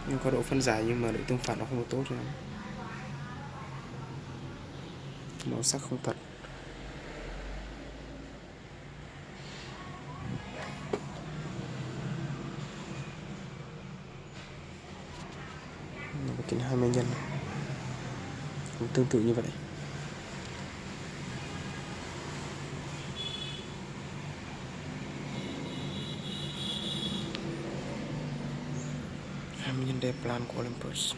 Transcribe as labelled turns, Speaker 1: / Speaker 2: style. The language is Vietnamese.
Speaker 1: nhưng có độ phân giải nhưng mà độ tương phản nó không được tốt cho lắm, màu sắc không thật. Nó có kính 20 nhân cũng tương tự như vậy. Nhân đề plan của Olympus.